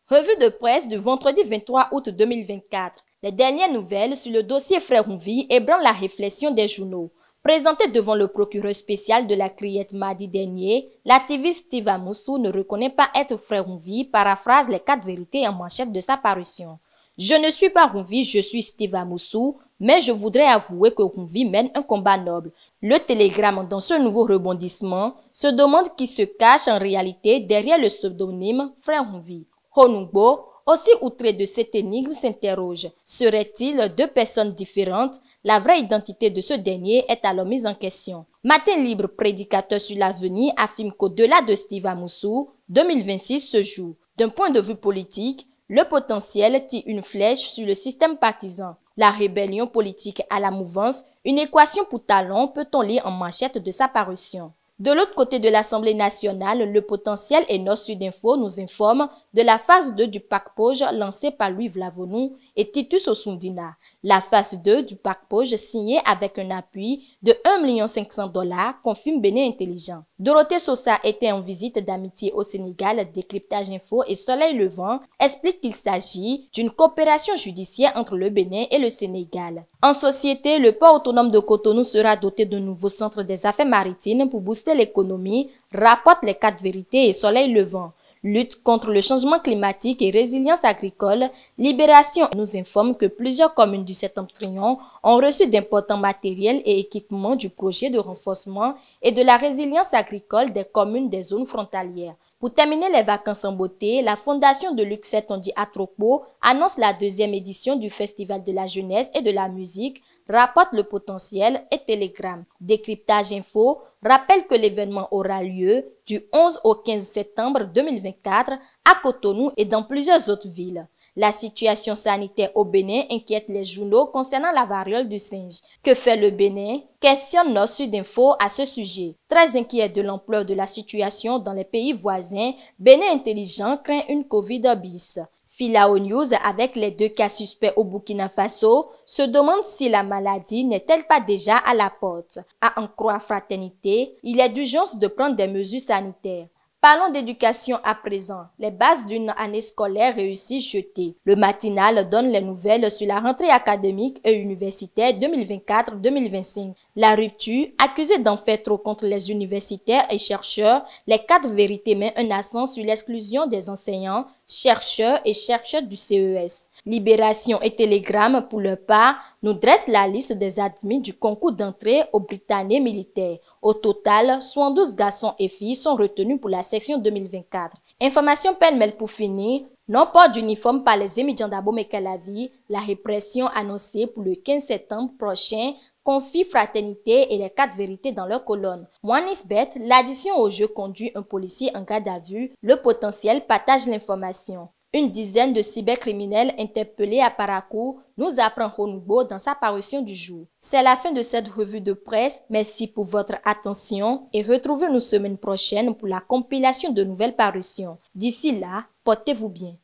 Revue de presse du vendredi 23 août 2024. Les dernières nouvelles sur le dossier Frère Rouvi ébranlent la réflexion des journaux. Présenté devant le procureur spécial de la Criette mardi dernier, l'activiste Steve Amoussou ne reconnaît pas être Frère Rouvi, paraphrase les 4 vérités en manchette de sa parution. Je ne suis pas Rouvi, je suis Steve Amoussou, mais je voudrais avouer que Rouvi mène un combat noble. Le Télégramme, dans ce nouveau rebondissement, se demande qui se cache en réalité derrière le pseudonyme Frère Rouvi. Honungbo, aussi outré de cette énigme, s'interroge. Seraient-ils deux personnes différentes? La vraie identité de ce dernier est alors mise en question. Matin Libre, prédicateur sur l'avenir, affirme qu'au-delà de Steve Amoussou, 2026 se joue. D'un point de vue politique, le potentiel tire une flèche sur le système partisan. La rébellion politique à la mouvance, une équation pour talent, peut-on lire en manchette de sa parution. De l'autre côté de l'Assemblée nationale, le potentiel et Nord Sud Info nous informe de la phase 2 du Pack Poj lancé par Louis Vlavonou et Titus Osundina. La phase 2 du Pack Poj signée avec un appui de 1 500 000 $, confirme Bénin Intelligent. Dorothée Sosa était en visite d'amitié au Sénégal, Décryptage Info et Soleil Levant explique qu'il s'agit d'une coopération judiciaire entre le Bénin et le Sénégal. En société, le port autonome de Cotonou sera doté d'un nouveau centre des affaires maritimes pour booster l'économie, rapportent les 4 vérités et Soleil Levant. Lutte contre le changement climatique et résilience agricole, Libération nous informe que plusieurs communes du Septentrion ont reçu d'importants matériels et équipements du projet de renforcement et de la résilience agricole des communes des zones frontalières. Pour terminer les vacances en beauté, la fondation de Luxet Tondi Atropo annonce la 2e édition du Festival de la jeunesse et de la musique, rapporte le potentiel et Télégramme. Décryptage Info rappelle que l'événement aura lieu du 11 au 15 septembre 2024 à Cotonou et dans plusieurs autres villes. La situation sanitaire au Bénin inquiète les journaux concernant la variole du singe. Que fait le Bénin? Questionne Nord Sud Info à ce sujet. Très inquiet de l'ampleur de la situation dans les pays voisins, Bénin Intelligent craint une Covid bis. Filao News, avec les 2 cas suspects au Burkina Faso, se demande si la maladie n'est-elle pas déjà à la porte. À en croire Fraternité, il est d'urgence de prendre des mesures sanitaires. Parlons d'éducation à présent. Les bases d'une année scolaire réussie jetées. Le matinal donne les nouvelles sur la rentrée académique et universitaire 2024-2025. La rupture, accusée d'en faire trop contre les universitaires et chercheurs, les 4 vérités met un accent sur l'exclusion des enseignants, chercheurs et chercheurs du CES. Libération et Télégramme, pour leur part, nous dressent la liste des admis du concours d'entrée au Britannique militaire. Au total, 72 garçons et filles sont retenus pour la section 2024. Information pêle-mêle pour finir. Non-port d'uniforme par les étudiants d'Abomey-Calavi, la répression annoncée pour le 15 septembre prochain confie Fraternité et les 4 vérités dans leur colonne. Moanisbet, l'addition au jeu conduit un policier en garde à vue. Le potentiel partage l'information. Une dizaine de cybercriminels interpellés à Parakou, nous apprend Honungbo dans sa parution du jour. C'est la fin de cette revue de presse. Merci pour votre attention et retrouvez-nous semaine prochaine pour la compilation de nouvelles parutions. D'ici là, portez-vous bien.